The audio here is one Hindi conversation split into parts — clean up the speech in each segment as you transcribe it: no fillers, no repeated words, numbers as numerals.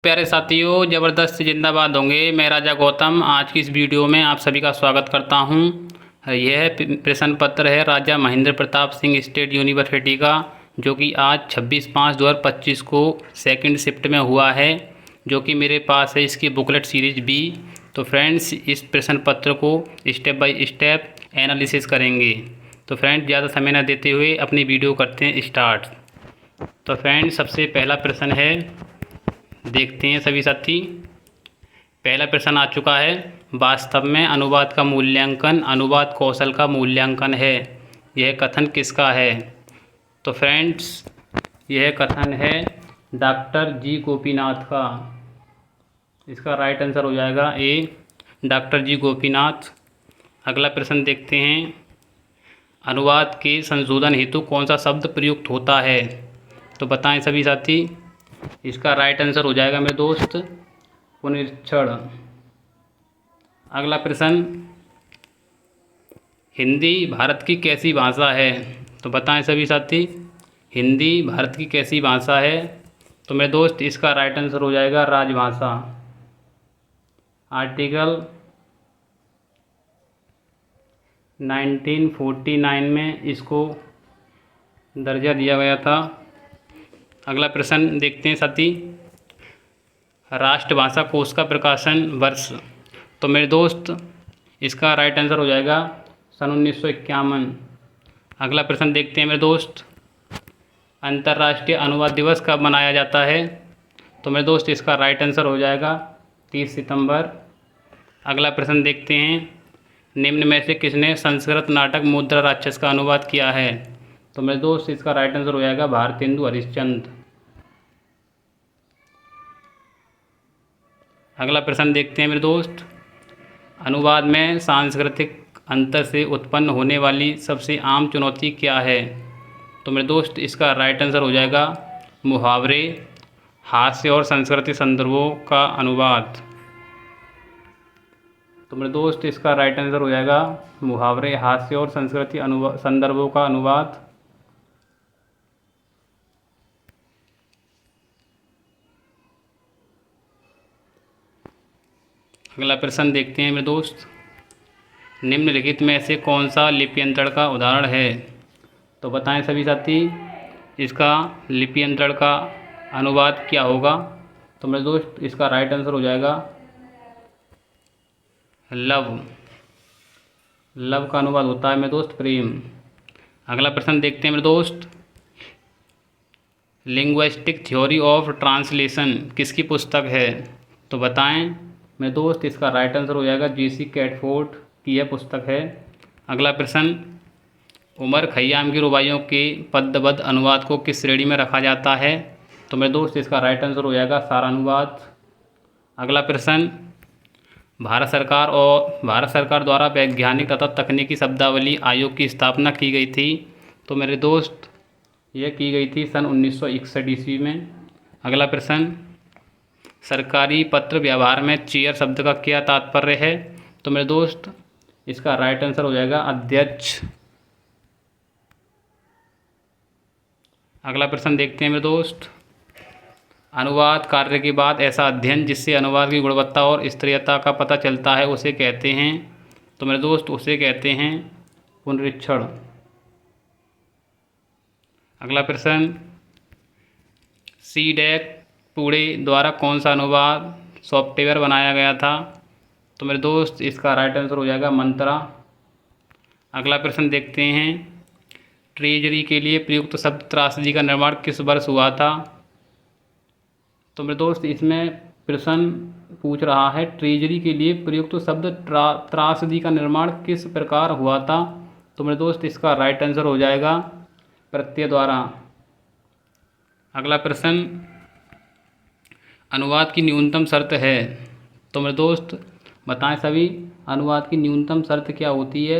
प्यारे साथियों, ज़बरदस्त जिंदाबाद होंगे। मैं राजा गौतम आज की इस वीडियो में आप सभी का स्वागत करता हूं। यह प्रश्न पत्र है राजा महेंद्र प्रताप सिंह स्टेट यूनिवर्सिटी का, जो कि आज 26/5/2025 को सेकंड शिफ्ट में हुआ है, जो कि मेरे पास है इसकी बुकलेट सीरीज बी। तो फ्रेंड्स, इस प्रश्न पत्र को स्टेप बाय स्टेप एनालिसिस करेंगे। तो फ्रेंड्स, ज़्यादा समय न देते हुए अपनी वीडियो करते हैं स्टार्ट। तो फ्रेंड्स, सबसे पहला प्रश्न है, देखते हैं सभी साथी। पहला प्रश्न आ चुका है, वास्तव में अनुवाद का मूल्यांकन अनुवाद कौशल का मूल्यांकन है, यह कथन किसका है? तो फ्रेंड्स, यह कथन है डॉक्टर जी गोपीनाथ का। इसका राइट आंसर हो जाएगा ए, डॉक्टर जी गोपीनाथ। अगला प्रश्न देखते हैं, अनुवाद के संशोधन हेतु कौन सा शब्द प्रयुक्त होता है? तो बताएं सभी साथी। इसका राइट आंसर हो जाएगा मेरे दोस्त पुनरीक्षण। अगला प्रश्न, हिंदी भारत की कैसी भाषा है? तो बताएं सभी साथी, हिंदी भारत की कैसी भाषा है? तो मेरे दोस्त, इसका राइट आंसर हो जाएगा राजभाषा। आर्टिकल 1949 में इसको दर्जा दिया गया था। अगला प्रश्न देखते हैं साथी, राष्ट्रभाषा कोश का प्रकाशन वर्ष? तो मेरे दोस्त, इसका राइट आंसर हो जाएगा सन 1951। अगला प्रश्न देखते हैं मेरे दोस्त, अंतर्राष्ट्रीय अनुवाद दिवस कब मनाया जाता है? तो मेरे दोस्त, इसका राइट आंसर हो जाएगा 30 सितंबर। अगला प्रश्न देखते हैं, निम्न में से किसने संस्कृत नाटक मुद्रा राक्षस का अनुवाद किया है? तो मेरे दोस्त, इसका राइट आंसर हो जाएगा भारतेंदु हरिश्चंद्र। अगला प्रश्न देखते हैं मेरे दोस्त, अनुवाद में सांस्कृतिक अंतर से उत्पन्न होने वाली सबसे आम चुनौती क्या है? तो मेरे दोस्त, इसका राइट आंसर हो जाएगा मुहावरे, हास्य और संस्कृति संदर्भों का अनुवाद। तो मेरे दोस्त, इसका राइट आंसर हो जाएगा मुहावरे, हास्य और संस्कृति संदर्भों का अनुवाद। अगला प्रश्न देखते हैं मेरे दोस्त, निम्नलिखित में से कौन सा लिप्यंतरण का उदाहरण है? तो बताएं सभी साथी, इसका लिप्यंतरण का अनुवाद क्या होगा? तो मेरे दोस्त, इसका राइट आंसर हो जाएगा लव। लव का अनुवाद होता है मेरे दोस्त प्रेम। अगला प्रश्न देखते हैं मेरे दोस्त, लिंग्विस्टिक थ्योरी ऑफ ट्रांसलेशन किसकी पुस्तक है? तो बताएं मेरे दोस्त, इसका राइट आंसर हो जाएगा J.C. कैटफोर्ड की यह पुस्तक है। अगला प्रश्न, उमर खय्याम की रुबाइयों के पद्यबद्ध अनुवाद को किस श्रेणी में रखा जाता है? तो मेरे दोस्त, इसका राइट आंसर हो जाएगा सारानुवाद। अगला प्रश्न, भारत सरकार द्वारा वैज्ञानिक तथा तकनीकी शब्दावली आयोग की स्थापना की गई थी? तो मेरे दोस्त, यह की गई थी सन 1961 ईस्वी में। अगला प्रश्न, सरकारी पत्र व्यवहार में चेयर शब्द का क्या तात्पर्य है? तो मेरे दोस्त, इसका राइट आंसर हो जाएगा अध्यक्ष। अगला प्रश्न देखते हैं मेरे दोस्त, अनुवाद कार्य के बाद ऐसा अध्ययन जिससे अनुवाद की गुणवत्ता और स्तरीयता का पता चलता है उसे कहते हैं? तो मेरे दोस्त, उसे कहते हैं पुनरीक्षण। अगला प्रश्न, CDAC पुणे द्वारा कौन सा अनुवाद सॉफ्टवेयर बनाया गया था? तो मेरे दोस्त, इसका राइट आंसर हो जाएगा मंत्रा। अगला प्रश्न देखते हैं, ट्रेजरी के लिए प्रयुक्त शब्द त्रासदी का निर्माण किस वर्ष हुआ था? तो मेरे दोस्त, इसमें प्रश्न पूछ रहा है ट्रेजरी के लिए प्रयुक्त शब्द त्रासदी का निर्माण किस प्रकार हुआ था? तो मेरे दोस्त, इसका राइट आंसर हो जाएगा प्रत्यय द्वारा। अगला प्रश्न, अनुवाद की न्यूनतम शर्त है? तो मेरे दोस्त, बताएं सभी, अनुवाद की न्यूनतम शर्त क्या होती है?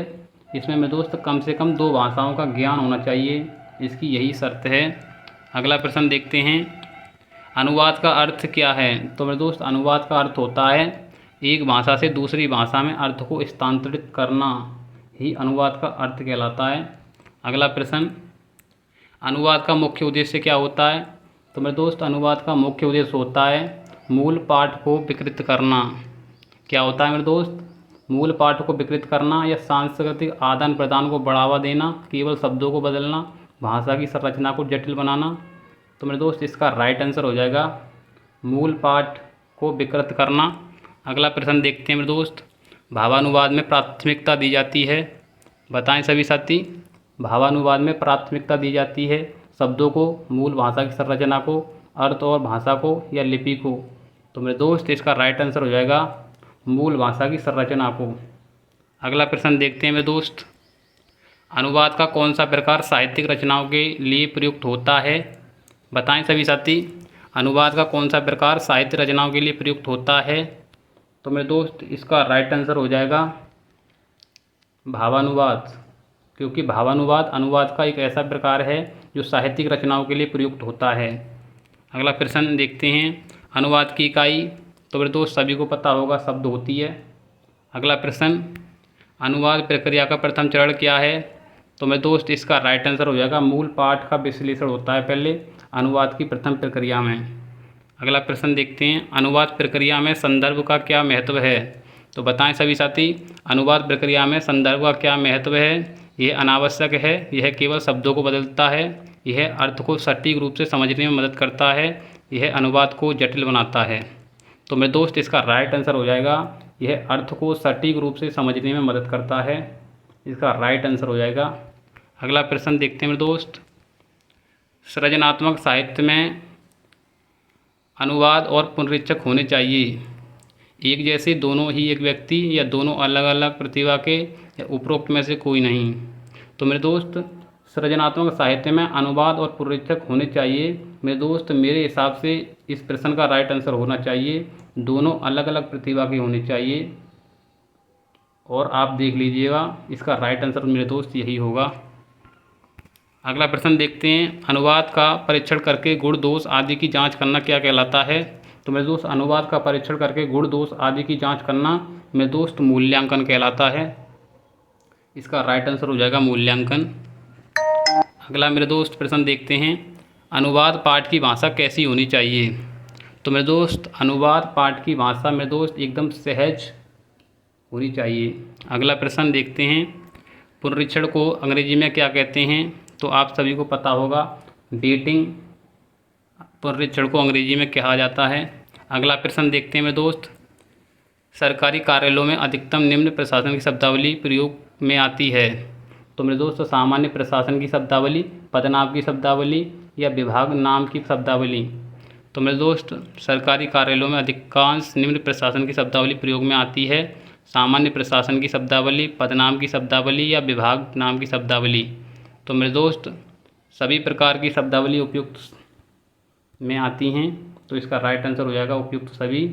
इसमें मेरे दोस्त कम से कम 2 भाषाओं का ज्ञान होना चाहिए, इसकी यही शर्त है। अगला प्रश्न देखते हैं, अनुवाद का अर्थ क्या है? तो मेरे दोस्त, अनुवाद का अर्थ होता है एक भाषा से दूसरी भाषा में अर्थ को स्थानांतरित करना ही अनुवाद का अर्थ कहलाता है। अगला प्रश्न, अनुवाद का मुख्य उद्देश्य क्या होता है? तो मेरे दोस्त, अनुवाद का मुख्य उद्देश्य होता है मूल पाठ को विकृत करना। क्या होता है मेरे दोस्त? मूल पाठ को विकृत करना या सांस्कृतिक आदान प्रदान को बढ़ावा देना, केवल शब्दों को बदलना, भाषा की संरचना को जटिल बनाना। तो मेरे दोस्त इसका राइट आंसर हो जाएगा मूल पाठ को विकृत करना। अगला प्रश्न देखते हैं मेरे दोस्त। भावानुवाद में प्राथमिकता दी जाती है। बताएं सभी साथी। भावानुवाद में प्राथमिकता दी जाती है शब्दों को, मूल भाषा की संरचना को, अर्थ और भाषा को या लिपि को। तो मेरे दोस्त इसका राइट आंसर हो जाएगा मूल भाषा की संरचना को। अगला प्रश्न देखते हैं मेरे दोस्त। अनुवाद का कौन सा प्रकार साहित्यिक रचनाओं के लिए प्रयुक्त होता है? बताएं सभी साथी। अनुवाद का कौन सा प्रकार साहित्य रचनाओं के लिए प्रयुक्त होता है? तो मेरे दोस्त इसका राइट आंसर हो जाएगा भावानुवाद, क्योंकि भावानुवाद अनुवाद का एक ऐसा प्रकार है जो साहित्यिक रचनाओं के लिए प्रयुक्त होता है। अगला प्रश्न देखते हैं। अनुवाद की इकाई तो मेरे दोस्त सभी को पता होगा शब्द होती है। अगला प्रश्न, अनुवाद प्रक्रिया का प्रथम चरण क्या है? तो मेरे दोस्त इसका राइट आंसर हो जाएगा मूल पाठ का विश्लेषण होता है पहले अनुवाद की प्रथम प्रक्रिया में। अगला प्रश्न देखते हैं। अनुवाद प्रक्रिया में संदर्भ का क्या महत्व है? तो बताएं सभी साथी। अनुवाद प्रक्रिया में संदर्भ का क्या महत्व है? यह अनावश्यक है, यह केवल शब्दों को बदलता है, यह अर्थ को सटीक रूप से समझने में मदद करता है, यह अनुवाद को जटिल बनाता है। तो मेरे दोस्त इसका राइट आंसर हो जाएगा यह अर्थ को सटीक रूप से समझने में मदद करता है। इसका राइट आंसर हो जाएगा। अगला प्रश्न देखते हैं मेरे दोस्त। सृजनात्मक साहित्य में अनुवाद और पुनरीक्षक होने चाहिए, एक जैसे, दोनों ही एक व्यक्ति, या दोनों अलग अलग प्रतिभा के, या उपरोक्त में से कोई नहीं। तो मेरे दोस्त सृजनात्मक साहित्य में अनुवाद और पुनरीक्षक होने चाहिए। मेरे दोस्त मेरे हिसाब से इस प्रश्न का राइट आंसर होना चाहिए दोनों अलग अलग प्रतिभा के होने चाहिए। और आप देख लीजिएगा इसका राइट आंसर मेरे दोस्त यही होगा। अगला प्रश्न देखते हैं। अनुवाद का परीक्षण करके गुण दोष आदि की जांच करना क्या कहलाता है? तो मेरे दोस्त अनुवाद का परीक्षण करके गुण दोष आदि की जांच करना मेरे दोस्त मूल्यांकन कहलाता है। इसका राइट आंसर हो जाएगा मूल्यांकन। अगला मेरे दोस्त प्रश्न देखते हैं। अनुवाद पाठ की भाषा कैसी होनी चाहिए? तो मेरे दोस्त अनुवाद पाठ की भाषा मेरे दोस्त एकदम सहज होनी चाहिए। अगला प्रश्न देखते हैं। पुनरीक्षण को अंग्रेजी में क्या कहते हैं? तो आप सभी को पता होगा डेटिंग पुनरीक्षण को अंग्रेजी में कहा जाता है। अगला प्रश्न देखते हैं मेरे दोस्त। सरकारी कार्यालयों में अधिकतम निम्न प्रशासन की शब्दावली प्रयोग में आती है। तो मेरे दोस्त सामान्य प्रशासन की शब्दावली, पदनाम की शब्दावली, या विभाग नाम की शब्दावली। तो मेरे दोस्त सरकारी कार्यालयों में अधिकांश निम्न प्रशासन की शब्दावली प्रयोग में आती है। सामान्य प्रशासन की शब्दावली, पदनाम की शब्दावली, या विभाग नाम की शब्दावली। तो मेरे दोस्त सभी प्रकार की शब्दावली उपयुक्त में आती हैं। तो इसका राइट आंसर हो जाएगा उपयुक्त सभी।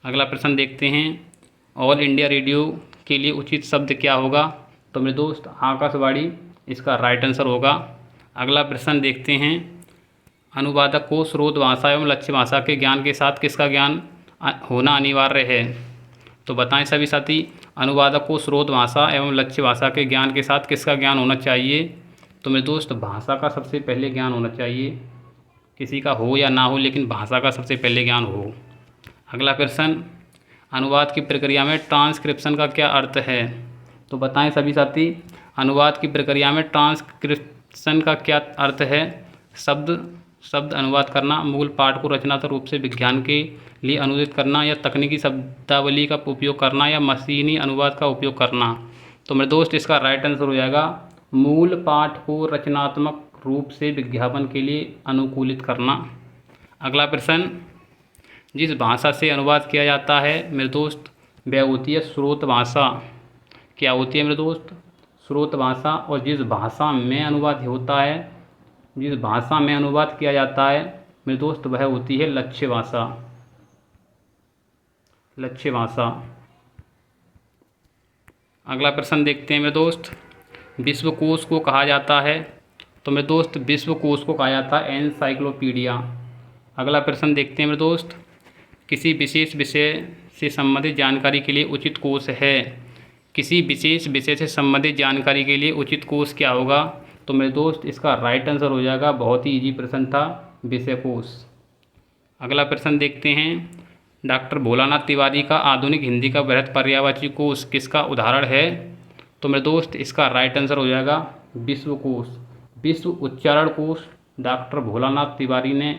अगला प्रश्न देखते हैं। ऑल इंडिया रेडियो के लिए उचित शब्द क्या होगा? तो मेरे दोस्त आकाशवाणी इसका राइट आंसर होगा। अगला प्रश्न देखते हैं। अनुवादक को स्रोत भाषा एवं लक्ष्य भाषा के ज्ञान के साथ किसका ज्ञान होना अनिवार्य है? तो बताएं सभी साथी। अनुवादक को स्रोत भाषा एवं लक्ष्य भाषा के ज्ञान के साथ किसका ज्ञान होना चाहिए? तो मेरे दोस्त भाषा का सबसे पहले ज्ञान होना चाहिए, किसी का हो या ना हो, लेकिन भाषा का सबसे पहले ज्ञान हो। अगला प्रश्न। अनुवाद की प्रक्रिया में ट्रांसक्रिप्शन का क्या अर्थ है? तो बताएं सभी साथी। अनुवाद की प्रक्रिया में ट्रांसक्रिप्शन का क्या अर्थ है? शब्द अनुवाद करना, मूल पाठ को रचनात्मक रूप से विज्ञान के लिए अनुदित करना, या तकनीकी शब्दावली का उपयोग करना, या मशीनी अनुवाद का उपयोग करना। तो मेरे दोस्त इसका राइट आंसर हो जाएगा मूल पाठ को रचनात्मक रूप से विज्ञापन के लिए अनुकूलित करना। अगला प्रश्न। जिस भाषा से अनुवाद किया जाता है मेरे दोस्त वह होती है स्रोत भाषा। क्या होती है मेरे दोस्त? स्रोत भाषा। और जिस भाषा में अनुवाद होता है, जिस भाषा में अनुवाद किया जाता है मेरे दोस्त वह होती है लक्ष्य भाषा। लक्ष्य भाषा। अगला प्रश्न देखते हैं मेरे दोस्त। विश्वकोश को कहा जाता है? तो मेरे दोस्त विश्वकोश को कहा जाता है एनसाइक्लोपीडिया। अगला प्रश्न देखते हैं मेरे दोस्त। किसी विशेष विषय से संबंधित जानकारी के लिए उचित कोश है? किसी विशेष विषय से संबंधित जानकारी के लिए उचित कोश क्या होगा? तो मेरे दोस्त इसका राइट आंसर हो जाएगा, बहुत ही इजी प्रश्न था, विषय कोश। अगला प्रश्न देखते हैं, डॉक्टर भोलानाथ तिवारी का आधुनिक हिंदी का बृहत पर्यायवाची कोश किसका उदाहरण है? तो मेरे दोस्त इसका राइट आंसर हो जाएगा विश्वकोश, विश्व उच्चारण कोश। डॉक्टर भोलानाथ तिवारी ने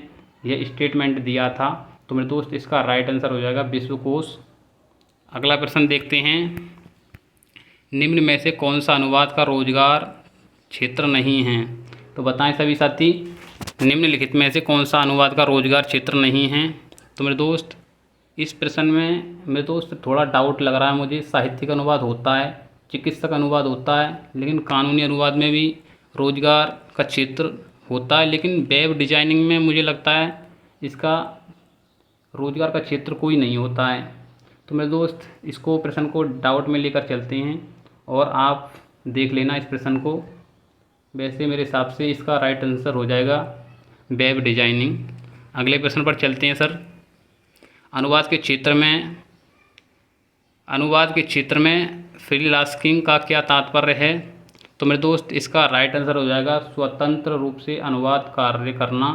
यह स्टेटमेंट दिया था। तो मेरे दोस्त इसका राइट आंसर हो जाएगा विश्वकोश। अगला प्रश्न देखते हैं, निम्न में से कौन सा अनुवाद का रोजगार क्षेत्र नहीं है? तो बताएं सभी साथी, निम्नलिखित में से कौन सा अनुवाद का रोजगार क्षेत्र नहीं है? तो मेरे दोस्त इस प्रश्न में मेरे दोस्त थोड़ा डाउट लग रहा है मुझे। साहित्यिक अनुवाद होता है, चिकित्सक अनुवाद होता है, लेकिन कानूनी अनुवाद में भी रोजगार का क्षेत्र होता है, लेकिन वेब डिजाइनिंग में मुझे लगता है इसका रोजगार का क्षेत्र कोई नहीं होता है। तो मेरे दोस्त इसको प्रश्न को डाउट में लेकर चलते हैं और आप देख लेना इस प्रश्न को। वैसे मेरे हिसाब से इसका राइट आंसर हो जाएगा वेब डिजाइनिंग। अगले प्रश्न पर चलते हैं सर। अनुवाद के क्षेत्र में फ्रीलांसिंग का क्या तात्पर्य है? तो मेरे दोस्त इसका राइट आंसर हो जाएगा स्वतंत्र रूप से अनुवाद कार्य करना।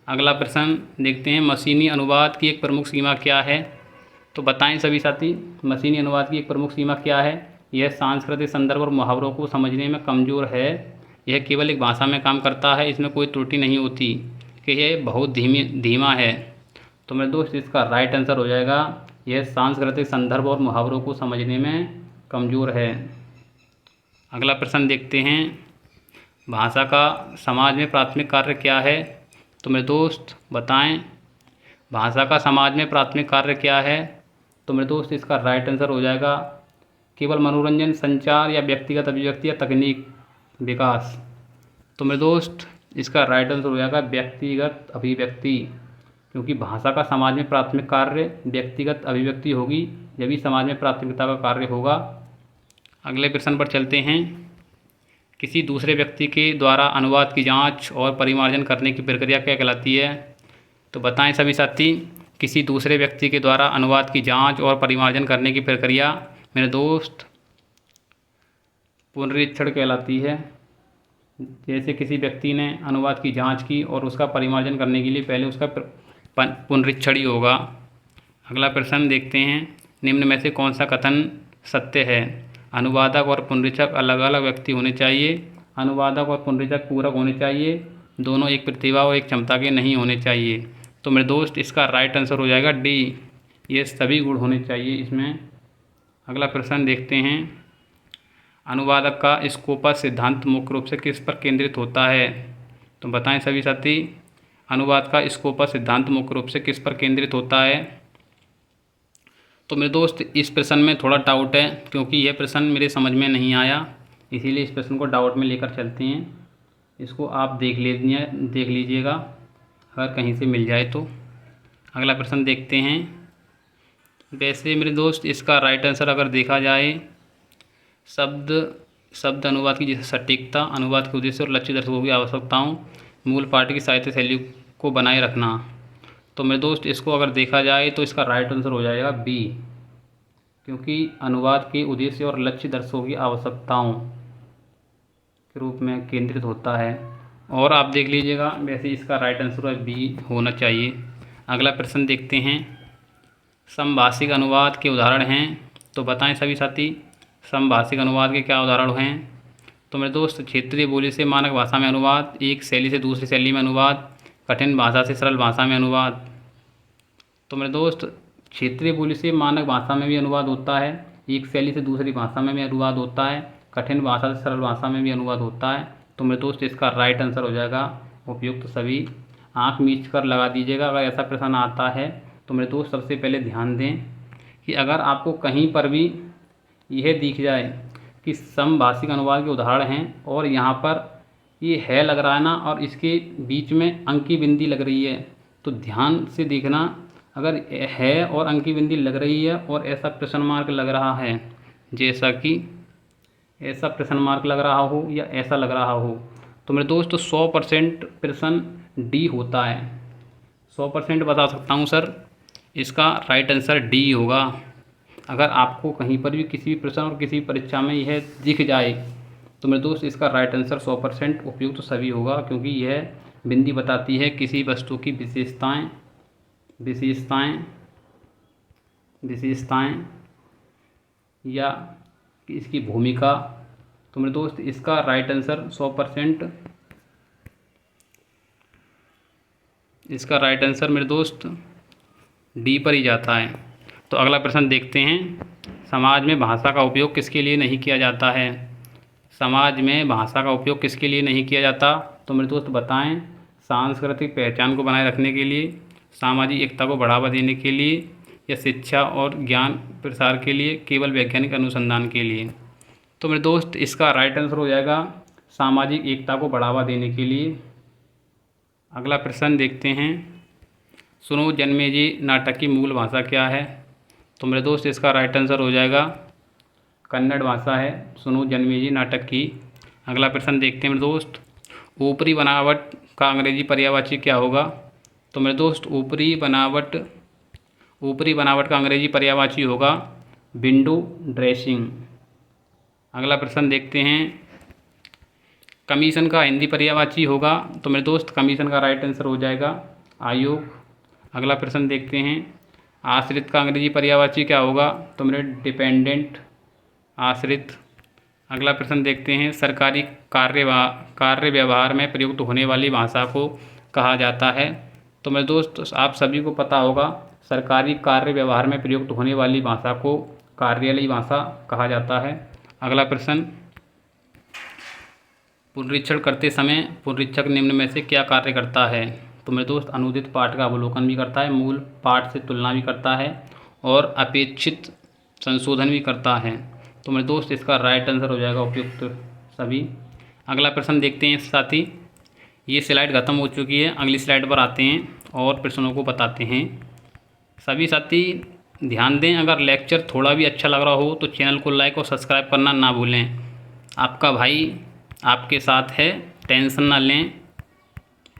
अगला प्रश्न देखते हैं, मशीनी अनुवाद की एक प्रमुख सीमा क्या है? तो बताएं सभी साथी, मशीनी अनुवाद की एक प्रमुख सीमा क्या है? यह सांस्कृतिक संदर्भ और मुहावरों को समझने में कमज़ोर है। यह केवल एक भाषा में काम करता है, इसमें कोई त्रुटि नहीं होती कि यह बहुत धीमा है। तो मेरे दोस्त इसका राइट आंसर हो जाएगा यह सांस्कृतिक संदर्भ और मुहावरों को समझने में कमज़ोर है। अगला प्रश्न देखते हैं, भाषा का समाज में प्राथमिक कार्य क्या है? तो मेरे दोस्त बताएं, भाषा का समाज में प्राथमिक कार्य क्या है? तो मेरे दोस्त इसका राइट आंसर हो जाएगा केवल मनोरंजन, संचार या व्यक्तिगत अभिव्यक्ति या तकनीक विकास। तो मेरे दोस्त इसका राइट आंसर हो जाएगा व्यक्तिगत अभिव्यक्ति, क्योंकि भाषा का समाज में प्राथमिक कार्य व्यक्तिगत अभिव्यक्ति होगी, जब भी समाज में प्राथमिकता का कार्य होगा। अगले प्रश्न पर चलते हैं, किसी दूसरे व्यक्ति के द्वारा अनुवाद की जांच और परिमार्जन करने की प्रक्रिया क्या कहलाती है? तो बताएं सभी साथी, किसी दूसरे व्यक्ति के द्वारा अनुवाद की जांच और परिमार्जन करने की प्रक्रिया मेरे दोस्त पुनरीक्षण कहलाती है। जैसे किसी व्यक्ति ने अनुवाद की जांच की और उसका परिमार्जन करने के लिए पहले उसका पुनरीक्षण ही होगा। अगला प्रश्न देखते हैं, निम्न में से कौन सा कथन सत्य है? अनुवादक और पुनरीक्षक अलग अलग व्यक्ति होने चाहिए। अनुवादक और पुनरीक्षक पूरक होने चाहिए। दोनों एक प्रतिभा और एक क्षमता के नहीं होने चाहिए। तो मेरे दोस्त इसका राइट आंसर हो जाएगा डी, ये सभी गुण होने चाहिए इसमें। अगला प्रश्न देखते हैं, अनुवादक का स्कोपस सिद्धांत मुख्य रूप से किस पर केंद्रित होता है? तो बताएं सभी साथी, अनुवाद का स्कोपस सिद्धांत मुख्य रूप से किस पर केंद्रित होता है? तो मेरे दोस्त इस प्रश्न में थोड़ा डाउट है, क्योंकि यह प्रश्न मेरे समझ में नहीं आया, इसीलिए इस प्रश्न को डाउट में लेकर चलते हैं। इसको आप देख लीजिएगा अगर कहीं से मिल जाए तो। अगला प्रश्न देखते हैं, वैसे मेरे दोस्त इसका राइट आंसर अगर देखा जाए, शब्द अनुवाद की जैसे सटीकता, अनुवाद के उद्देश्य और लक्ष्य दर्शकों की आवश्यकताओं, मूल पाठ की साहित्य शैली को बनाए रखना। तो मेरे दोस्त इसको अगर देखा जाए तो इसका राइट आंसर हो जाएगा बी, क्योंकि अनुवाद के उद्देश्य और लक्ष्य दर्शकों की आवश्यकताओं के रूप में केंद्रित होता है। और आप देख लीजिएगा, वैसे इसका राइट आंसर बी होना चाहिए। अगला प्रश्न देखते हैं, समभाषिक अनुवाद के उदाहरण हैं। तो बताएं सभी साथी, समभाषिक अनुवाद के क्या उदाहरण हैं? तो मेरे दोस्त क्षेत्रीय बोली से मानक भाषा में अनुवाद, एक शैली से दूसरी शैली में अनुवाद, कठिन भाषा से सरल भाषा में अनुवाद। तो मेरे दोस्त क्षेत्रीय बोली से मानक भाषा में भी अनुवाद होता है, एक शैली से दूसरी भाषा में भी अनुवाद होता है, कठिन भाषा से सरल भाषा में भी अनुवाद होता है। तो मेरे दोस्त इसका राइट आंसर हो जाएगा उपयुक्त सभी। आँख मीच कर लगा दीजिएगा अगर ऐसा प्रश्न आता है। तो मेरे दोस्त सबसे पहले ध्यान दें कि अगर आपको कहीं पर भी यह दिख जाए कि समभाषिक अनुवाद के उदाहरण हैं और यहाँ पर ये है लग रहा है ना, और इसके बीच में अंकी बिंदी लग रही है, तो ध्यान से देखना। अगर है और अंकी बिंदी लग रही है और ऐसा प्रश्न मार्क लग रहा है, जैसा कि ऐसा प्रश्न मार्क लग रहा हो या ऐसा लग रहा हो, तो मेरे दोस्त 100% प्रश्न डी होता है। 100% बता सकता हूँ सर, इसका राइट आंसर डी होगा। अगर आपको कहीं पर भी किसी भी प्रश्न और किसी परीक्षा में यह दिख जाए, तो मेरे दोस्त इसका राइट आंसर 100% उपयुक्त सभी होगा, क्योंकि यह बिंदी बताती है किसी वस्तु की विशेषताएं विशेषताएं या इसकी भूमिका। तो मेरे दोस्त इसका राइट आंसर 100%, इसका राइट आंसर मेरे दोस्त डी पर ही जाता है। तो अगला प्रश्न देखते हैं, समाज में भाषा का उपयोग किसके लिए नहीं किया जाता है? समाज में भाषा का उपयोग किसके लिए नहीं किया जाता? तो मेरे दोस्त बताएं। सांस्कृतिक पहचान को बनाए रखने के लिए, सामाजिक एकता को बढ़ावा देने के लिए, या शिक्षा और ज्ञान प्रसार के लिए, केवल वैज्ञानिक अनुसंधान के लिए। तो मेरे दोस्त इसका राइट आंसर हो जाएगा सामाजिक एकता को बढ़ावा देने के लिए। अगला प्रश्न देखते हैं, सुनो जन्मेजय नाटक की मूल भाषा क्या है? तो मेरे दोस्त इसका राइट आंसर हो जाएगा कन्नड़ भाषा है सुनो जन्मेजय नाटक की। अगला प्रश्न देखते हैं मेरे दोस्त, ऊपरी बनावट का अंग्रेजी पर्यायवाची क्या होगा? तो मेरे दोस्त ऊपरी बनावट का अंग्रेजी पर्यायवाची होगा विंडो ड्रेसिंग। अगला प्रश्न देखते हैं, कमीशन का हिंदी पर्यायवाची होगा? तो मेरे दोस्त कमीशन का राइट आंसर हो जाएगा आयोग। अगला प्रश्न देखते हैं, आश्रित का अंग्रेजी पर्यायवाची क्या होगा? तो मेरे डिपेंडेंट, आश्रित। अगला प्रश्न देखते हैं, सरकारी कार्य व्यवहार में प्रयुक्त होने वाली भाषा को कहा जाता है? तो मेरे दोस्त आप सभी को पता होगा, सरकारी कार्य व्यवहार में प्रयुक्त होने वाली भाषा को कार्यालयी भाषा कहा जाता है। अगला प्रश्न, पुनरीक्षण करते समय पुनरीक्षक निम्न में से क्या कार्य करता है? तो मेरे दोस्त अनुदित पाठ का अवलोकन भी करता है, मूल पाठ से तुलना भी करता है और अपेक्षित संशोधन भी करता है। तो मेरे दोस्त इसका राइट आंसर हो जाएगा उपयुक्त सभी। अगला प्रश्न देखते हैं साथी, ये स्लाइड ख़त्म हो चुकी है, अगली स्लाइड पर आते हैं और प्रश्नों को बताते हैं। सभी साथी ध्यान दें, अगर लेक्चर थोड़ा भी अच्छा लग रहा हो तो चैनल को लाइक और सब्सक्राइब करना ना भूलें। आपका भाई आपके साथ है, टेंशन ना लें।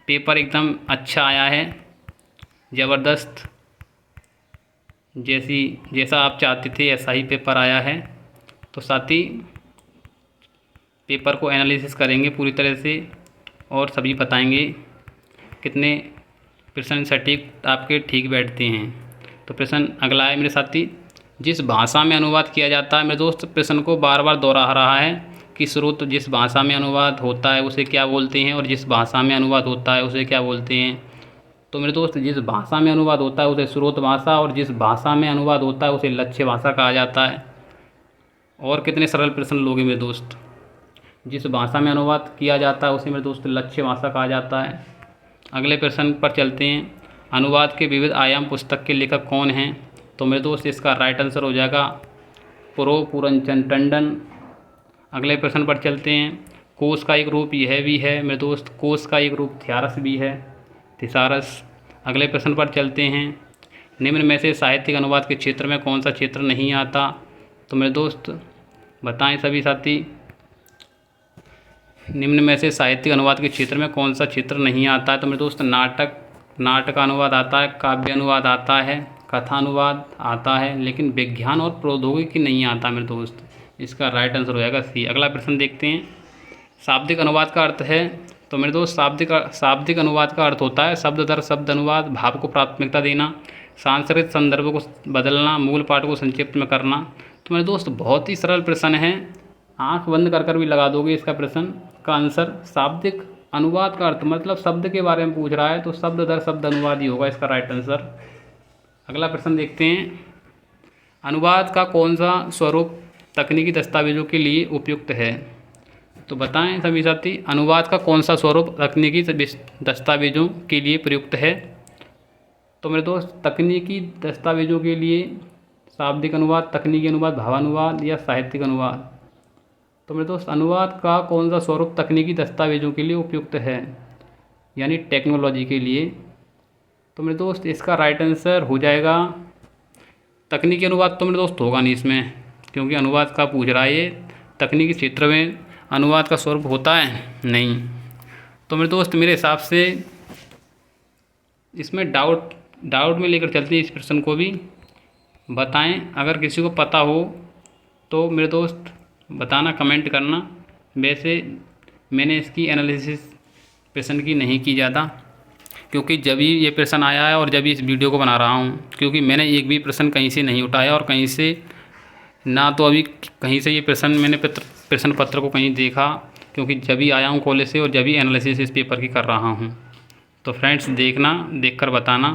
पेपर एकदम अच्छा आया है, ज़बरदस्त, जैसा आप चाहते थे ऐसा ही पेपर आया है। तो साथी पेपर को एनालिसिस करेंगे पूरी तरह से और सभी बताएंगे कितने प्रश्न सटीक आपके ठीक बैठते हैं। तो प्रश्न अगला है मेरे साथी, जिस भाषा में अनुवाद किया जाता है, मेरे दोस्त प्रश्न को बार बार दोहरा रहा है कि स्रोत जिस भाषा में अनुवाद होता है उसे क्या बोलते हैं और जिस भाषा में अनुवाद होता है उसे क्या बोलते हैं। तो मेरे दोस्त जिस भाषा में अनुवाद होता है उसे स्रोत भाषा और जिस भाषा में अनुवाद होता है उसे लक्ष्य भाषा कहा जाता है। और कितने सरल प्रश्न लोगे मेरे दोस्त, जिस भाषा में अनुवाद किया जाता है उसे मेरे दोस्त लक्ष्य भाषा कहा जाता है। अगले प्रश्न पर चलते हैं, अनुवाद के विविध आयाम पुस्तक के लेखक कौन हैं? तो मेरे दोस्त इसका राइट आंसर हो जाएगा प्रो पूरनचंद टंडन। अगले प्रश्न पर चलते हैं, कोश का एक रूप यह भी है मेरे दोस्त, कोश का एक रूप थिसारस भी है, थिसारस। अगले प्रश्न पर चलते हैं, निम्न में से साहित्यिक अनुवाद के क्षेत्र में कौन सा क्षेत्र नहीं आता? तो मेरे दोस्त बताएं सभी साथी, निम्न में से साहित्यिक अनुवाद के क्षेत्र में कौन सा क्षेत्र नहीं आता है? तो मेरे दोस्त नाटक अनुवाद आता है, काव्य अनुवाद आता है, कथा अनुवाद आता है, लेकिन विज्ञान और प्रौद्योगिकी नहीं आता मेरे दोस्त। इसका राइट आंसर हो जाएगा सी। अगला प्रश्न देखते हैं, शाब्दिक अनुवाद का अर्थ है? तो मेरे दोस्त शाब्दिक अनुवाद का अर्थ होता है शब्द दर शब्द अनुवाद, भाव को प्राथमिकता देना, सांस्कृतिक संदर्भ को बदलना, मूल पाठ को संक्षिप्त में करना। तो मेरे दोस्त बहुत ही सरल प्रश्न है, आंख बंद कर भी लगा दोगे इसका प्रश्न का आंसर। शाब्दिक अनुवाद का अर्थ मतलब शब्द के बारे में पूछ रहा है तो शब्द दर शब्द अनुवाद ही होगा इसका राइट आंसर। अगला प्रश्न देखते हैं, अनुवाद का कौन सा स्वरूप तकनीकी दस्तावेजों के लिए उपयुक्त है? तो बताएं सभी साथी, अनुवाद का कौन सा स्वरूप तकनीकी दस्तावेजों के लिए प्रयुक्त है? तो मेरे दोस्त तकनीकी दस्तावेजों के लिए शाब्दिक अनुवाद, तकनीकी अनुवाद, भावानुवाद या साहित्यिक अनुवाद। तो मेरे दोस्त अनुवाद का कौन सा स्वरूप तकनीकी दस्तावेजों के लिए उपयुक्त है, यानी टेक्नोलॉजी के लिए? तो मेरे दोस्त इसका राइट आंसर हो जाएगा तकनीकी अनुवाद। तो मेरे दोस्त होगा नहीं इसमें, क्योंकि अनुवाद का पूछ रहा है ये, तकनीकी क्षेत्र में अनुवाद का स्वरूप होता है नहीं। तो मेरे दोस्त मेरे हिसाब से इसमें डाउट में लेकर चलते हैं इस प्रश्न को भी। बताएं अगर किसी को पता हो तो मेरे दोस्त बताना, कमेंट करना। वैसे मैंने इसकी एनालिसिस प्रश्न की नहीं की ज़्यादा, क्योंकि जब ही ये प्रश्न आया है और जब ही इस वीडियो को बना रहा हूँ, क्योंकि मैंने एक भी प्रश्न कहीं से नहीं उठाया और कहीं से ना तो अभी कहीं से ये प्रश्न मैंने प्रश्न पत्र को कहीं देखा, क्योंकि जब ही आया हूँ कॉलेज से और जब ही एनालिसिस इस पेपर की कर रहा हूँ। तो फ्रेंड्स देखना, देखकर बताना।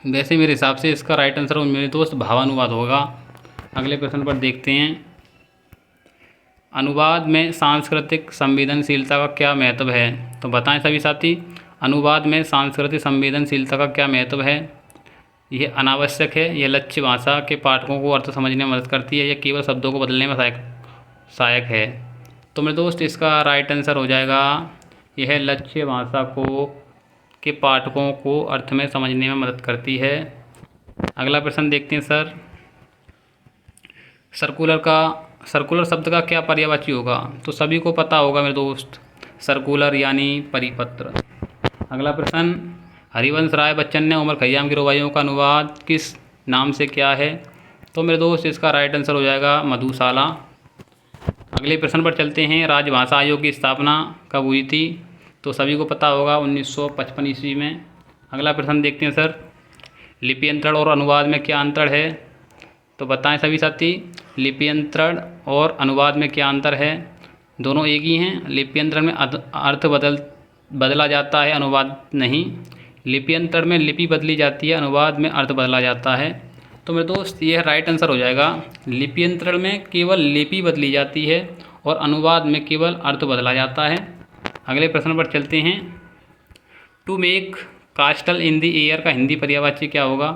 वैसे मेरे हिसाब से इसका राइट आंसर मेरे दोस्त भावानुवाद होगा। अगले प्रश्न पर देखते हैं। अनुवाद में सांस्कृतिक संवेदनशीलता का क्या महत्व है? तो बताएं सभी साथी, अनुवाद में सांस्कृतिक संवेदनशीलता का क्या महत्व है? यह अनावश्यक है, यह लक्ष्य भाषा के पाठकों को अर्थ समझने में मदद करती है, या केवल शब्दों को बदलने में सहायक है? तो मेरे दोस्त इसका राइट आंसर हो जाएगा यह लक्ष्य भाषा के पाठकों को अर्थ में समझने में मदद करती है। अगला प्रश्न देखते हैं सर। सर्कुलर शब्द का क्या पर्यायवाची होगा? तो सभी को पता होगा मेरे दोस्त, सर्कुलर यानी परिपत्र। अगला प्रश्न, हरिवंश राय बच्चन ने उमर खय्याम की रुबाइयों का अनुवाद किस नाम से किया है? तो मेरे दोस्त इसका राइट आंसर हो जाएगा मधुशाला। अगले प्रश्न पर चलते हैं। राजभाषा आयोग की स्थापना कब हुई थी? तो सभी को पता होगा 1955 ईस्वी में। अगला प्रश्न देखते हैं सर। लिप्यंतरण और अनुवाद में क्या अंतर है? तो बताएं सभी साथी, लिप्यंतरण और अनुवाद में क्या अंतर है? दोनों एक ही हैं। लिप्यंतरण में अर्थ बदला जाता है, अनुवाद नहीं। लिप्यंतरण में लिपि बदली जाती है, अनुवाद में अर्थ बदला जाता है। तो मेरे दोस्त यह राइट आंसर हो जाएगा। लिप्यंतरण में केवल लिपि बदली जाती है और अनुवाद में केवल अर्थ बदला जाता है। अगले प्रश्न पर चलते हैं। To make castle in the air का हिंदी पर्यायवाची क्या होगा?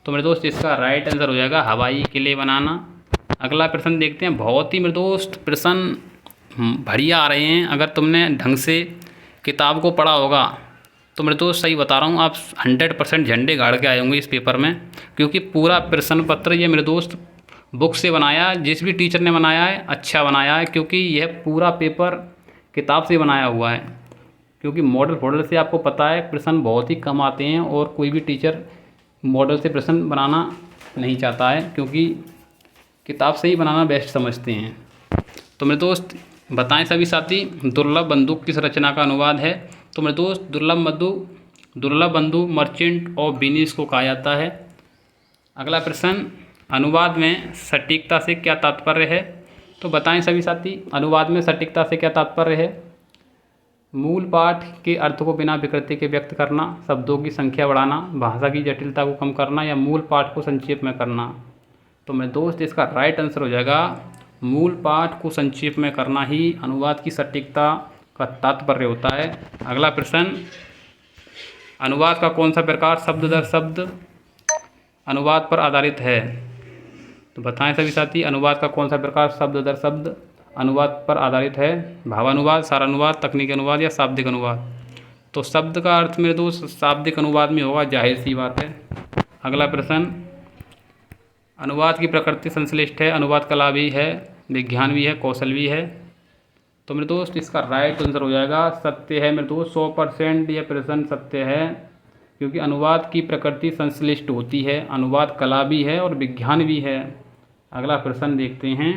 तो मेरे दोस्त इसका राइट आंसर हो जाएगा हवाई किले बनाना। अगला प्रश्न देखते हैं। बहुत ही मेरे दोस्त प्रश्न बढ़िया आ रहे हैं। अगर तुमने ढंग से किताब को पढ़ा होगा तो मेरे दोस्त सही बता रहा हूँ, आप 100% झंडे गाड़ के आए होंगे इस पेपर में, क्योंकि पूरा प्रश्न पत्र ये मेरे दोस्त बुक से बनाया, जिस भी टीचर ने बनाया है अच्छा बनाया है, क्योंकि यह पूरा पेपर किताब से बनाया हुआ है। क्योंकि मॉडल से आपको पता है प्रश्न बहुत ही कम आते हैं और कोई भी टीचर मॉडल से प्रश्न बनाना नहीं चाहता है, क्योंकि किताब से ही बनाना बेस्ट समझते हैं। तो मेरे दोस्त बताएं सभी साथी, दुर्लभ बंदूक किस रचना का अनुवाद है? तो मेरे दोस्त दुर्लभ बंदूक मर्चेंट ऑफ वेनिस को कहा जाता है। अगला प्रश्न, अनुवाद में सटीकता से क्या तात्पर्य है? तो बताएं सभी साथी, अनुवाद में सटीकता से क्या तात्पर्य है? मूल पाठ के अर्थ को बिना विकृति के व्यक्त करना, शब्दों की संख्या बढ़ाना, भाषा की जटिलता को कम करना, या मूल पाठ को संक्षेप में करना? तो मेरे दोस्त इसका राइट आंसर हो जाएगा मूल पाठ को संक्षेप में करना ही अनुवाद की सटीकता का तात्पर्य होता है। अगला प्रश्न, अनुवाद का कौन सा प्रकार शब्द दर शब्द अनुवाद पर आधारित है? तो बताएं सभी साथी, अनुवाद का कौन सा प्रकार शब्द दर शब्द अनुवाद पर आधारित है? भावानुवाद, सारानुवाद, तकनीकी अनुवाद या शाब्दिक अनुवाद? तो शब्द का अर्थ मेरे दोस्त शाब्दिक अनुवाद में होगा, जाहिर सी बात है। अगला प्रश्न, अनुवाद की प्रकृति संश्लिष्ट है, अनुवाद कला भी है, विज्ञान भी है, कौशल भी है? तो मेरे दोस्त इसका राइट आंसर हो जाएगा सत्य है। मेरे दोस्त 100% यह प्रश्न सत्य है, क्योंकि अनुवाद की प्रकृति संश्लिष्ट होती है, अनुवाद कला भी है और विज्ञान भी है। अगला प्रश्न देखते हैं।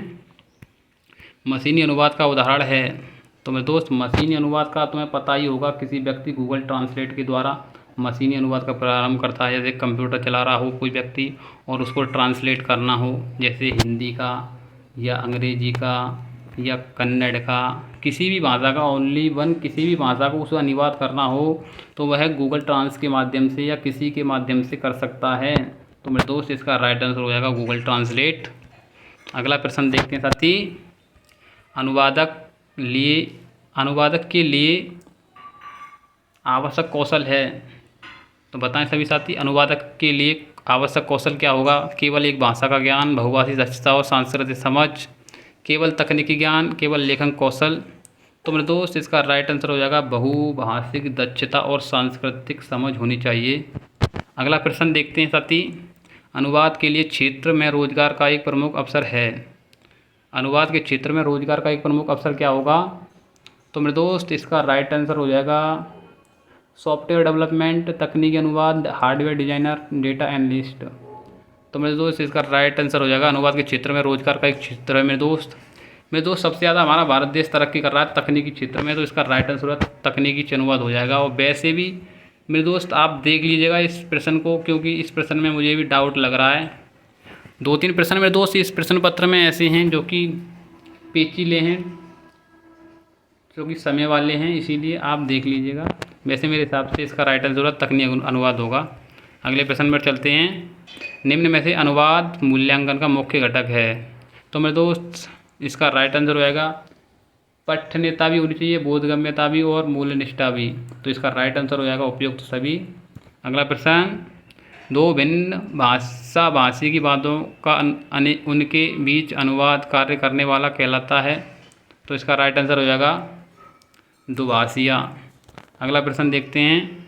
मशीनी अनुवाद का उदाहरण है? तो मेरे दोस्त मशीनी अनुवाद का तुम्हें पता ही होगा, किसी व्यक्ति गूगल ट्रांसलेट के द्वारा मशीनी अनुवाद का प्रारंभ करता है। जैसे कंप्यूटर चला रहा हो कोई व्यक्ति और उसको ट्रांसलेट करना हो, जैसे हिंदी का या अंग्रेजी का या कन्नड़ का, किसी भी भाषा का, ओनली वन किसी भी भाषा को उसका अनुवाद करना हो तो वह गूगल ट्रांस के माध्यम से या किसी के माध्यम से कर सकता है। तो मेरे दोस्त इसका राइट आंसर हो जाएगा गूगल ट्रांसलेट। अगला प्रश्न देखते हैं साथी। अनुवादक के लिए आवश्यक कौशल है? तो बताएं सभी साथी, अनुवादक के लिए आवश्यक कौशल क्या होगा? केवल एक भाषा का ज्ञान, बहुभाषी दक्षता और सांस्कृतिक समझ, केवल तकनीकी ज्ञान, केवल लेखन कौशल? तो मेरे दोस्त इसका राइट आंसर हो जाएगा बहुभाषिक दक्षता और सांस्कृतिक समझ होनी चाहिए। अगला प्रश्न देखते हैं साथी। अनुवाद के लिए क्षेत्र में रोजगार का एक प्रमुख अवसर है? अनुवाद के क्षेत्र में रोजगार का एक प्रमुख अवसर क्या होगा? तो मेरे दोस्त इसका राइट आंसर हो जाएगा सॉफ्टवेयर डेवलपमेंट, तकनीकी अनुवाद, हार्डवेयर डिजाइनर, डेटा एनालिस्ट। तो मेरे दोस्त इसका राइट आंसर हो जाएगा अनुवाद के क्षेत्र में रोजगार का एक क्षेत्र है। मेरे दोस्त सबसे ज़्यादा हमारा भारत देश तरक्की कर रहा है तकनीकी क्षेत्र में, तो इसका राइट आंसर तकनीकी अनुवाद हो जाएगा। और वैसे भी मेरे दोस्त आप देख लीजिएगा इस प्रश्न को, क्योंकि इस प्रश्न में मुझे भी डाउट लग रहा है। 2-3 प्रश्न मेरे दोस्त इस प्रश्न पत्र में ऐसे हैं जो कि पेचीले हैं, जो कि समय वाले हैं, इसीलिए आप देख लीजिएगा। वैसे मेरे हिसाब से इसका राइट आंसर तकनीकी अनुवाद होगा। अगले प्रश्न पर चलते हैं। निम्न में से अनुवाद मूल्यांकन का मुख्य घटक है। तो मेरे दोस्त इसका राइट आंसर हो जाएगा पठनीयता भी होनी चाहिए, बोधगम्यता भी और मूल्यनिष्ठा भी। तो इसका राइट आंसर हो जाएगा उपयुक्त सभी। अगला प्रश्न, दो भिन्न भाषा भाषी की बातों का उनके बीच अनुवाद कार्य करने वाला कहलाता है। तो इसका राइट आंसर हो जाएगा दुभाषिया। अगला प्रश्न देखते हैं।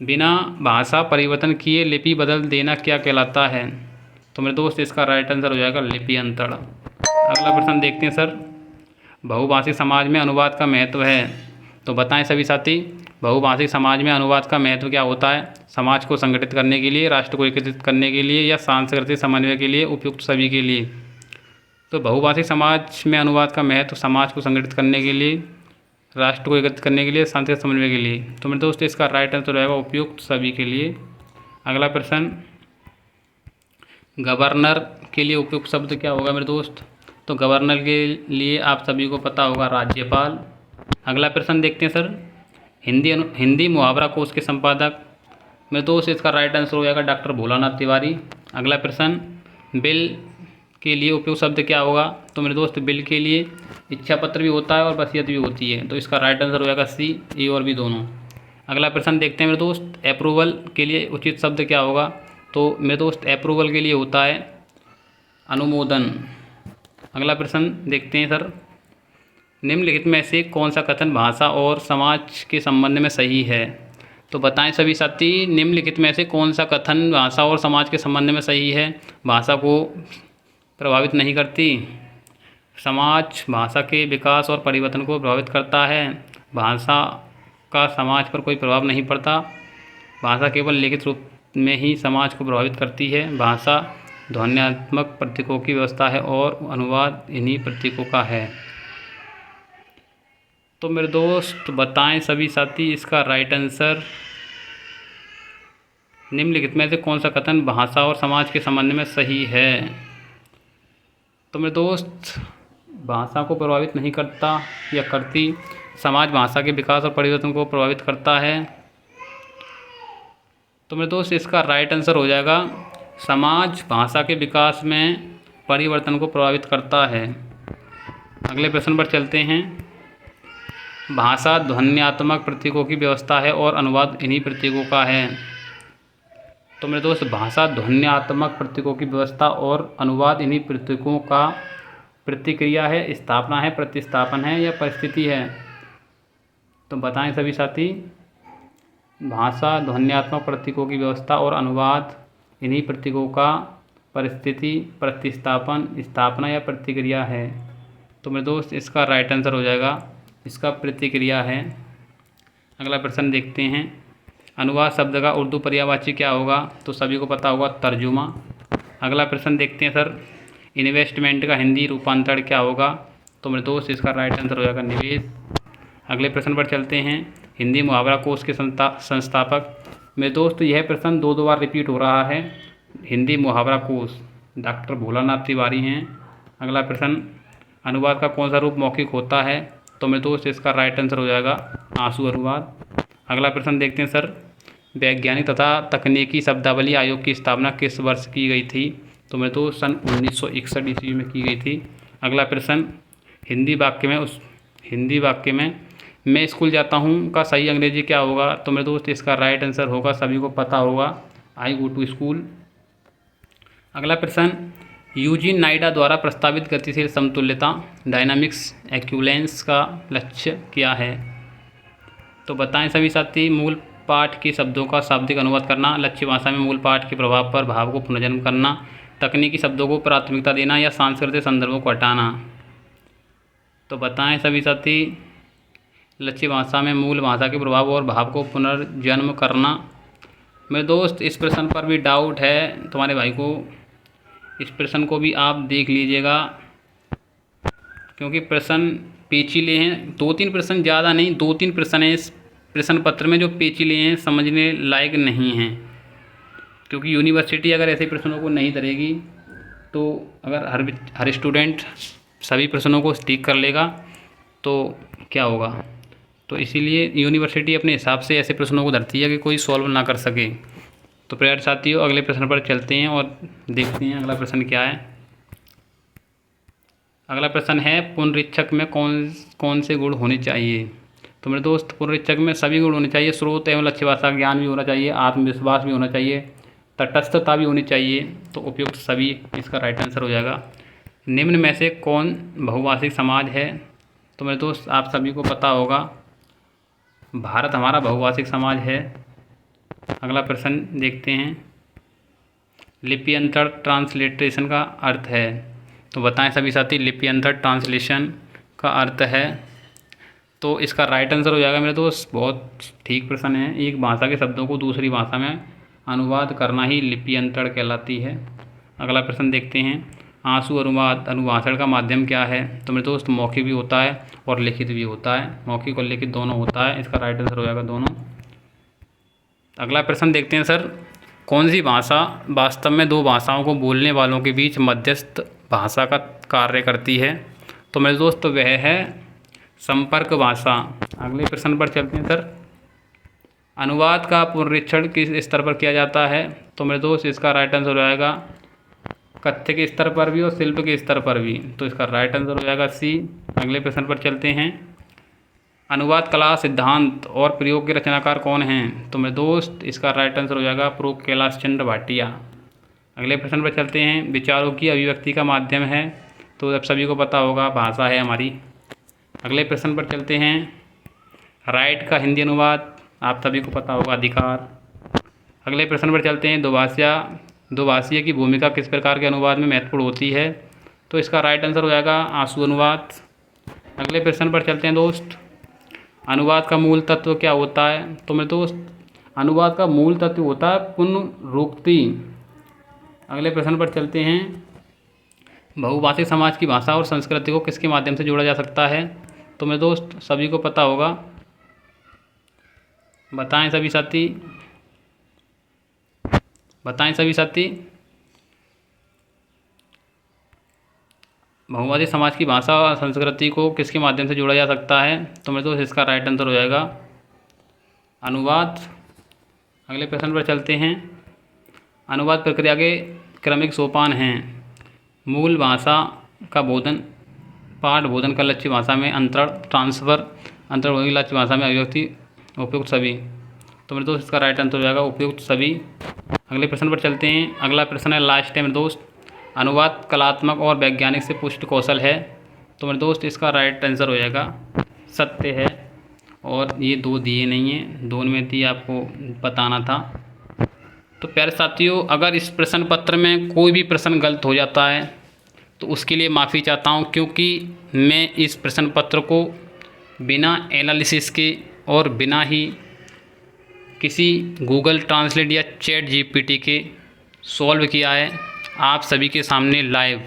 बिना भाषा परिवर्तन किए लिपि बदल देना क्या कहलाता है। तो मेरे दोस्त इसका राइट आंसर हो जाएगा लिप्यंतरण। अगला प्रश्न देखते हैं सर। बहुभाषिक समाज में अनुवाद का महत्व है। तो बताएं सभी साथी, बहुभाषिक समाज में अनुवाद का महत्व क्या होता है। समाज को संगठित करने के लिए, राष्ट्र को एकत्रित करने के लिए, या सांस्कृतिक समन्वय के लिए, उपयुक्त सभी के लिए। तो बहुभाषिक समाज में अनुवाद का महत्व समाज को संगठित करने के लिए, राष्ट्र को एकत्रित करने के लिए, सांस्कृतिक समन्वय के लिए। तो मेरे दोस्त इसका राइट आंसर रहेगा उपयुक्त सभी के लिए। अगला प्रश्न, गवर्नर के लिए उपयुक्त शब्द क्या होगा मेरे दोस्त। तो गवर्नर के लिए आप सभी को पता होगा राज्यपाल। अगला प्रश्न देखते हैं सर। हिंदी मुहावरा कोश के संपादक, मेरे दोस्त इसका राइट आंसर हो जाएगा डॉक्टर भोलानाथ तिवारी। अगला प्रश्न, बिल के लिए उपयुक्त शब्द क्या होगा। तो मेरे दोस्त बिल के लिए इच्छा पत्र भी होता है और वसीयत भी होती है। तो इसका राइट आंसर हो जाएगा सी, ए और बी दोनों। अगला प्रश्न देखते हैं मेरे दोस्त। अप्रूवल के लिए उचित शब्द क्या होगा। तो मेरे दोस्त अप्रूवल के लिए होता है अनुमोदन। अगला प्रश्न देखते हैं सर। निम्नलिखित में से कौन सा कथन भाषा और समाज के संबंध में सही है। तो बताएं सभी साथी, निम्नलिखित में से कौन सा कथन भाषा और समाज के संबंध में सही है। भाषा को प्रभावित नहीं करती, समाज भाषा के विकास और परिवर्तन को प्रभावित करता है, भाषा का समाज पर कोई प्रभाव नहीं पड़ता, भाषा केवल लिखित रूप में ही समाज को प्रभावित करती है, भाषा ध्वन्यात्मक प्रतीकों की व्यवस्था है और अनुवाद इन्हीं प्रतीकों का है। तो मेरे दोस्त बताएं सभी साथी इसका राइट आंसर। निम्नलिखित में से कौन सा कथन भाषा और समाज के संबंध में सही है। तो मेरे दोस्त भाषा को प्रभावित नहीं करता या करती, समाज भाषा के विकास और परिवर्तन को प्रभावित करता है। तो मेरे दोस्त इसका राइट आंसर हो जाएगा समाज भाषा के विकास में परिवर्तन को प्रभावित करता है। अगले प्रश्न पर चलते हैं। भाषा ध्वन्यात्मक प्रतीकों की व्यवस्था है और अनुवाद इन्हीं प्रतीकों का है। तो मेरे दोस्त भाषा ध्वन्यात्मक प्रतीकों की व्यवस्था और अनुवाद इन्हीं प्रतीकों का प्रतिक्रिया है, स्थापना है, प्रतिस्थापन है या परिस्थिति है। तो बताएं सभी साथी, भाषा ध्वन्यात्मक प्रतीकों की व्यवस्था और अनुवाद इन्हीं प्रतीकों का परिस्थिति, प्रतिस्थापन, स्थापना या प्रतिक्रिया है। तो मेरे दोस्त इसका राइट आंसर हो जाएगा इसका प्रतिक्रिया है। अगला प्रश्न देखते हैं। अनुवाद शब्द का उर्दू पर्यायवाची क्या होगा। तो सभी को पता होगा तर्जुमा। अगला प्रश्न देखते हैं सर। इन्वेस्टमेंट का हिंदी रूपांतरण क्या होगा। तो मेरे दोस्त इसका राइट आंसर हो जाएगा निवेश। अगले प्रश्न पर चलते हैं। हिंदी मुहावरा कोश के संस्थापक, मेरे दोस्त यह प्रश्न दो बार रिपीट हो रहा है। हिंदी मुहावरा कोश डॉक्टर भोलानाथ तिवारी हैं। अगला प्रश्न, अनुवाद का कौन सा रूप मौखिक होता है। तो मेरे दोस्त इसका राइट आंसर हो जाएगा आंसू अनुवाद। अगला प्रश्न देखते हैं सर। वैज्ञानिक तथा तकनीकी शब्दावली आयोग की स्थापना किस वर्ष की गई थी। तो मेरे दोस्त सन 1961 ईस्वी में की गई थी। अगला प्रश्न, हिंदी वाक्य में मैं स्कूल जाता हूँ का सही अंग्रेजी क्या होगा। तो मेरे दोस्त इसका राइट आंसर होगा, सभी को पता होगा, आई गो टू स्कूल। अगला प्रश्न, यूजीन नाइडा द्वारा प्रस्तावित गतिशील समतुल्यता डायनामिक्स एक्विवैलेंस का लक्ष्य क्या है। तो बताएं सभी साथी, मूल पाठ के शब्दों का शाब्दिक अनुवाद करना, लक्ष्य भाषा में मूल पाठ के प्रभाव पर भाव को पुनर्जन्म करना, तकनीकी शब्दों को प्राथमिकता देना या सांस्कृतिक संदर्भों को हटाना। तो बताएं सभी साथी, लक्ष्य भाषा में मूल भाषा के प्रभाव और भाव को पुनर्जन्म करना। मेरे दोस्त इस प्रश्न पर भी डाउट है तुम्हारे भाई को, इस प्रश्न को भी आप देख लीजिएगा क्योंकि प्रश्न पेचीले हैं। 2-3 प्रश्न, ज़्यादा नहीं, 2-3 प्रश्न हैं इस प्रश्न पत्र में जो पेचीले हैं समझने लायक नहीं हैं, क्योंकि यूनिवर्सिटी अगर ऐसे प्रश्नों को नहीं करेगी तो अगर हर स्टूडेंट सभी प्रश्नों को ठीक कर लेगा तो क्या होगा। तो इसीलिए यूनिवर्सिटी अपने हिसाब से ऐसे प्रश्नों को धरती है कि कोई सॉल्व ना कर सके। तो प्यारे साथियों, अगले प्रश्न पर चलते हैं और देखते हैं अगला प्रश्न क्या है। अगला प्रश्न है, पुनरीक्षक में कौन से गुण होने चाहिए। तो मेरे दोस्त, पुनरीक्षक में सभी गुण होने चाहिए। स्रोत एवं लक्ष्य भाषा ज्ञान भी होना चाहिए, आत्मविश्वास भी होना चाहिए, तटस्थता भी होनी चाहिए। तो उपयुक्त सभी इसका राइट आंसर हो जाएगा। निम्न में से कौन बहुभाषिक समाज है। तो मेरे दोस्त, आप सभी को पता होगा भारत हमारा बहुभाषिक समाज है। अगला प्रश्न देखते हैं, लिप्यंतर ट्रांसलिट्रेशन का अर्थ है। तो बताएं सभी साथी, लिप्यंतर ट्रांसलेशन का अर्थ है। तो इसका राइट आंसर हो जाएगा मेरे दोस्त, बहुत ठीक प्रश्न है। एक भाषा के शब्दों को दूसरी भाषा में अनुवाद करना ही लिप्यंतर कहलाती है। अगला प्रश्न देखते हैं, आंसू अनुभाषण का माध्यम क्या है। तो मेरे दोस्त, मौखिक भी होता है और लिखित भी होता है, मौखिक और लिखित दोनों होता है। इसका राइट आंसर हो जाएगा दोनों। अगला प्रश्न देखते हैं सर, कौन सी भाषा वास्तव में दो भाषाओं को बोलने वालों के बीच मध्यस्थ भाषा का कार्य करती है। तो मेरे दोस्त, वह है संपर्क भाषा। अगले प्रश्न पर चलते हैं सर, अनुवाद का पुनरीक्षण किस स्तर पर किया जाता है। तो मेरे दोस्त, इसका राइट आंसर हो जाएगा कथ्य के स्तर पर भी और शिल्प के स्तर पर भी। तो इसका राइट आंसर हो जाएगा सी। अगले प्रश्न पर चलते हैं, अनुवाद कला सिद्धांत और प्रयोग के रचनाकार कौन हैं। तो मेरे दोस्त, इसका राइट आंसर हो जाएगा प्रो कैलाश चंद्र भाटिया। अगले प्रश्न पर चलते हैं, विचारों की अभिव्यक्ति का माध्यम है। तो अब सभी को पता होगा भाषा है हमारी। अगले प्रश्न पर चलते हैं, राइट का हिंदी अनुवाद आप सभी को पता होगा अधिकार। अगले प्रश्न पर चलते हैं, दोभाषीय की भूमिका किस प्रकार के अनुवाद में महत्वपूर्ण होती है। तो इसका राइट आंसर हो जाएगा आंसू अनुवाद। अगले प्रश्न पर चलते हैं दोस्त, अनुवाद का मूल तत्व क्या होता है। तो मेरे दोस्त, अनुवाद का मूल तत्व होता है पुनरुक्ति। अगले प्रश्न पर चलते हैं, बहुभाषिक समाज की भाषा और संस्कृति को किसके माध्यम से जोड़ा जा सकता है। तो मेरे दोस्त, सभी को पता होगा, बताएं सभी साथी, बहुभाषिक समाज की भाषा और संस्कृति को किसके माध्यम से जोड़ा जा सकता है। तो मेरे दोस्त, इसका राइट आंसर हो जाएगा अनुवाद। अगले प्रश्न पर चलते हैं, अनुवाद प्रक्रिया के क्रमिक सोपान हैं। मूल भाषा का बोधन, पाठ बोधन का लक्ष्य भाषा में अंतरण, ट्रांसफर अंतर्बोधन की लक्ष्य भाषा में अभिव्यक्ति, उपयुक्त सभी। तो मेरे दोस्त, इसका राइट आंसर हो जाएगा उपयुक्त सभी। अगले प्रश्न पर चलते हैं। अगला प्रश्न है लास्ट है मेरे दोस्त, अनुवाद कलात्मक और वैज्ञानिक से पुष्ट कौशल है। तो मेरे दोस्त, इसका राइट आंसर हो जाएगा सत्य है। और ये दो दिए नहीं हैं, दोनों में थी, आपको बताना था। तो प्यारे साथियों, अगर इस प्रश्न पत्र में कोई भी प्रश्न गलत हो जाता है तो उसके लिए माफ़ी चाहता हूँ, क्योंकि मैं इस प्रश्न पत्र को बिना एनालिसिस के और बिना ही किसी गूगल ट्रांसलेट या चैट जीपीटी के सॉल्व किया है आप सभी के सामने लाइव।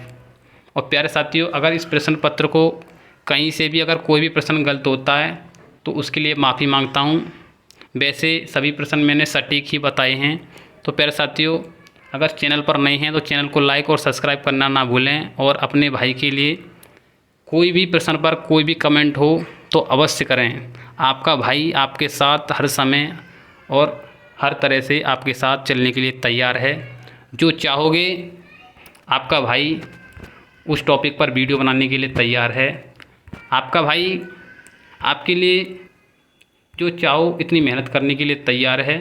और प्यारे साथियों, अगर इस प्रश्न पत्र को कहीं से भी अगर कोई भी प्रश्न गलत होता है तो उसके लिए माफ़ी मांगता हूँ। वैसे सभी प्रश्न मैंने सटीक ही बताए हैं। तो प्यारे साथियों, अगर चैनल पर नए हैं तो चैनल को लाइक और सब्सक्राइब करना ना भूलें, और अपने भाई के लिए कोई भी प्रश्न पर कोई भी कमेंट हो तो अवश्य करें। आपका भाई आपके साथ हर समय और हर तरह से आपके साथ चलने के लिए तैयार है। जो चाहोगे आपका भाई उस टॉपिक पर वीडियो बनाने के लिए तैयार है। आपका भाई आपके लिए जो चाहो इतनी मेहनत करने के लिए तैयार है।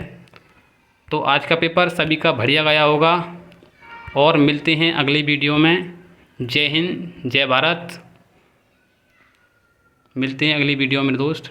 तो आज का पेपर सभी का बढ़िया गया होगा, और मिलते हैं अगली वीडियो में। जय हिंद, जय भारत। मिलते हैं अगली वीडियो में दोस्त।